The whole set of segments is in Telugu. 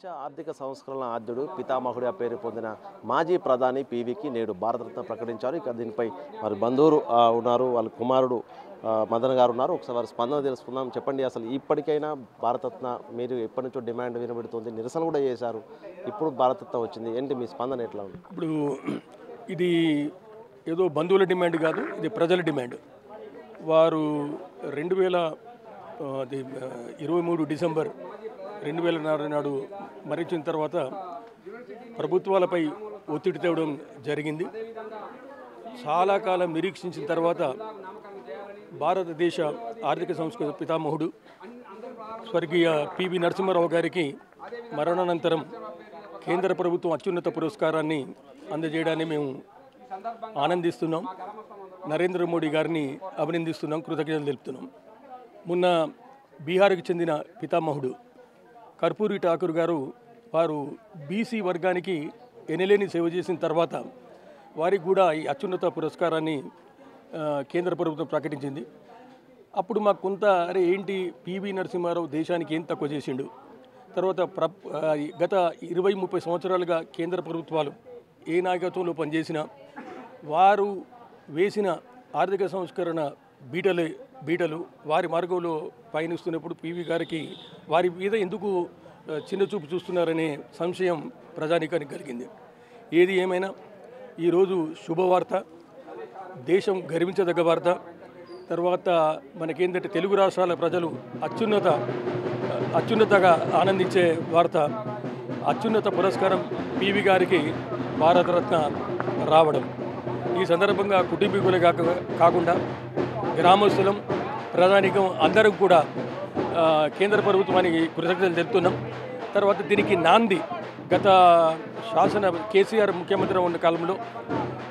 దేశ ఆర్థిక సంస్కరణల ఆద్యుడు పితామహుడిగా పేరు పొందిన మాజీ ప్రధాని పీవీకి నేడు భారతరత్న ప్రకటించారు. ఇక దీనిపై మరి బంధువులు ఉన్నారు, వాళ్ళ కుమారుడు మదన్ గారు ఉన్నారు. ఒకసారి వారి స్పందన తెలుసుకుందాం. చెప్పండి, అసలు ఇప్పటికైనా భారతరత్న మీరు ఎప్పటి నుంచో డిమాండ్ వినబడుతుంది, నిరసన కూడా చేశారు, ఇప్పుడు భారతరత్న వచ్చింది, ఏంటి మీ స్పందన ఎట్లా ఉంది? ఇప్పుడు ఇది ఏదో బంధువుల డిమాండ్ కాదు, ఇది ప్రజల డిమాండ్. వారు 2023 డిసెంబర్ 2004 నాడు మరణించిన తర్వాత ప్రభుత్వాలపై ఒత్తిడి తేవడం జరిగింది. చాలా కాలం నిరీక్షించిన తర్వాత భారతదేశ ఆర్థిక సంస్కృతి పితామహుడు స్వర్గీయ పివి నరసింహారావు గారికి మరణానంతరం కేంద్ర ప్రభుత్వం అత్యున్నత పురస్కారాన్ని అందజేయడాన్ని మేము ఆనందిస్తున్నాం. నరేంద్ర మోడీ గారిని అభినందిస్తున్నాం, కృతజ్ఞతలు తెలుపుతున్నాం. మొన్న బీహార్కి చెందిన పితామహుడు కర్పూరి ఠాకూర్ గారు వారు బీసీ వర్గానికి ఎనలేని సేవ చేసిన తర్వాత వారికి కూడా ఈ అత్యున్నత పురస్కారాన్ని కేంద్ర ప్రభుత్వం ప్రకటించింది. అప్పుడు మాకు కొంత ఏంటి పివి నరసింహారావు దేశానికి ఏం తక్కువ చేసిండు, తర్వాత గత 20-30 సంవత్సరాలుగా కేంద్ర ప్రభుత్వాలు ఏ నాయకత్వంలో పనిచేసినా వారు వేసిన ఆర్థిక సంస్కరణ బీటలు వారి మార్గంలో పయనిస్తున్నప్పుడు పివి గారికి వారి మీద ఎందుకు చిన్నచూపు చూస్తున్నారనే సంశయం ప్రజానీకానికి కలిగింది. ఏది ఏమైనా ఈరోజు శుభవార్త, దేశం గర్వించదగ్గ వార్త. తర్వాత మనకేంటంటే తెలుగు రాష్ట్రాల ప్రజలు అత్యున్నతగా ఆనందించే వార్త, అత్యున్నత పురస్కారం పివి గారికి భారతరత్న రావడం. ఈ సందర్భంగా కుటుంబీకులే కాకుండా గ్రామస్తులం, ప్రధానికం అందరం కూడా కేంద్ర ప్రభుత్వానికి కృతజ్ఞతలు తెలుపుతున్నాం. తర్వాత దీనికి నాంది గత కేసీఆర్ ముఖ్యమంత్రి ఉన్న కాలంలో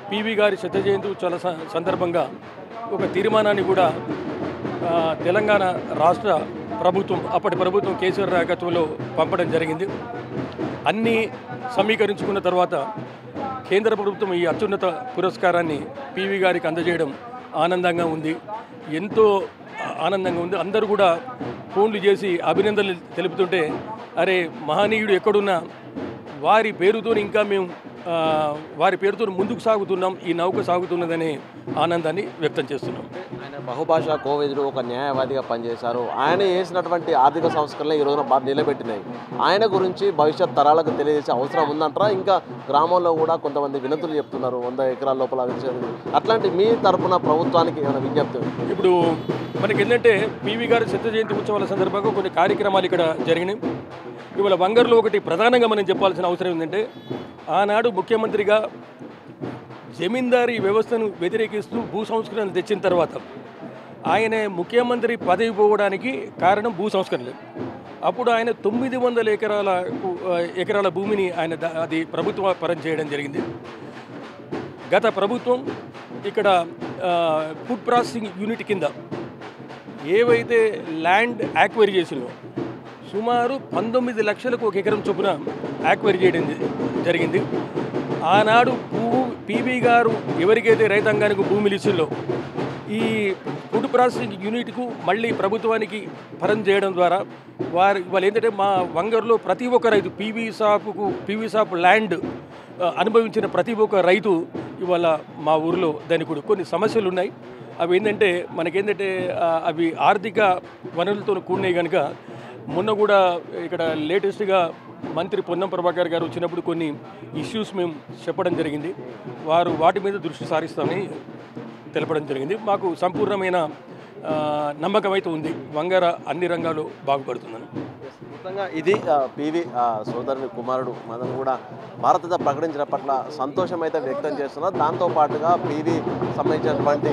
పివి గారి శత జయంతి ఉత్సవాల సందర్భంగా ఒక తీర్మానాన్ని కూడా తెలంగాణ రాష్ట్ర ప్రభుత్వం, అప్పటి ప్రభుత్వం కేసీఆర్ నాయకత్వంలో పంపడం జరిగింది. అన్నీ సమీకరించుకున్న తర్వాత కేంద్ర ప్రభుత్వం ఈ అత్యున్నత పురస్కారాన్ని పివి గారికి అందజేయడం ఆనందంగా ఉంది, ఎంతో ఆనందంగా ఉంది. అందరూ కూడా ఫోన్లు చేసి అభినందనలు తెలుపుతుంటే అరే మహనీయుడు ఎక్కడున్నా వారి పేరుతో ఇంకా మేము వారి పేరుతో ముందుకు సాగుతున్నాం, ఈ నౌక సాగుతున్నదనే ఆనందాన్ని వ్యక్తం చేస్తున్నాం. ఆయన బహుభాషా కోవిదుడు, ఒక న్యాయవాదిగా పనిచేశారు. ఆయన చేసినటువంటి ఆర్థిక సంస్కరణలు ఈ రోజున బాగా నిలబెట్టినాయి. ఆయన గురించి భవిష్యత్ తరాలకు తెలియజేసే అవసరం ఉందంటారా? ఇంకా గ్రామంలో కూడా కొంతమంది వినతులు చెప్తున్నారు 100 ఎకరాల లోపల అట్లాంటి మీ తరఫున ప్రభుత్వానికి ఏమైనా విజ్ఞప్తి? ఇప్పుడు మనకి ఏంటంటే పివి గారి శత జయంతి ఉత్సవాల సందర్భంగా కొన్ని కార్యక్రమాలు ఇక్కడ జరిగినాయి. ఇవాళ వంగర్లో ఒకటి ప్రధానంగా మనం చెప్పాల్సిన అవసరం ఏంటంటే, ఆనాడు ముఖ్యమంత్రిగా జమీందారీ వ్యవస్థను వ్యతిరేకిస్తూ భూ సంస్కరణలు తెచ్చిన తర్వాత ఆయన ముఖ్యమంత్రి పదవి పోవడానికి కారణం భూ సంస్కరణలు. అప్పుడు ఆయన 900 ఎకరాల భూమిని ఆయన అది ప్రభుత్వ పరం చేయడం జరిగింది. గత ప్రభుత్వం ఇక్కడ ఫుడ్ ప్రాసెసింగ్ యూనిట్ కింద ఏవైతే ల్యాండ్ యాక్వైరీ చేసినో సుమారు 19 లక్షలకు ఒక ఎకరం చొప్పున యాక్వైరీ చేయడం జరిగింది. ఆనాడు పివి గారు ఎవరికైతే రైతాంగానికి భూమిలు ఇచ్చిందో ఈ ఫుడ్ ప్రాసెసింగ్ యూనిట్కు మళ్ళీ ప్రభుత్వానికి పరం చేయడం ద్వారా వాళ్ళు ఏంటంటే మా వంగర్లో ప్రతి ఒక్క రైతు పివి షాప్ ల్యాండ్ అనుభవించిన ప్రతి ఒక్క రైతు ఇవాళ మా ఊరిలో దానికి కూడా కొన్ని సమస్యలు ఉన్నాయి. అవి ఏంటంటే మనకేంటంటే అవి ఆర్థిక వనరులతో కూడినాయి కనుక మొన్న కూడా ఇక్కడ లేటెస్ట్గా మంత్రి పొన్నం ప్రభాకర్ గారు వచ్చినప్పుడు కొన్ని ఇష్యూస్ మేము చెప్పడం జరిగింది. వారు వాటి మీద దృష్టి సారిస్తామని తెలపడం జరిగింది. మాకు సంపూర్ణమైన నమ్మకం అయితే ఉంది, వంగర అన్ని రంగాలు బాగుపడుతుందని. మొత్తంగా ఇది పివి సోదరుని కుమారుడు మదన్ కూడా భారతరత్న ప్రకటించిన పట్ల సంతోషం అయితే వ్యక్తం చేస్తున్నారు. దాంతోపాటుగా పివి సంబంధించినటువంటి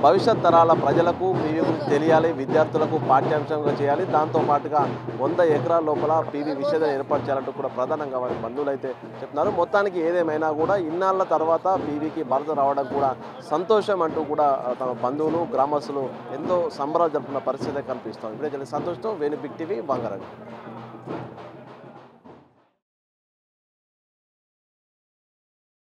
భవిష్యత్ తరాల ప్రజలకు పివి గురించి తెలియాలి, విద్యార్థులకు పాఠ్యాంశంగా చేయాలి. దాంతోపాటుగా 100 ఎకరాల లోపల పివి విషయాన్ని ఏర్పాటు చేయాలంటూ కూడా ప్రధానంగా వారి బంధువులు అయితే చెప్తున్నారు. మొత్తానికి ఏదేమైనా కూడా ఇన్నాళ్ళ తర్వాత పివికి భారత రావడం కూడా సంతోషం అంటూ కూడా తమ బంధువులు, గ్రామస్తులు ఎంతో సంబరాలు జరుపుకున్న పరిస్థితి కనిపిస్తాం. ఇప్పుడే సంతోషంతో వేణు బిగ్ టీవీ వంగరండి.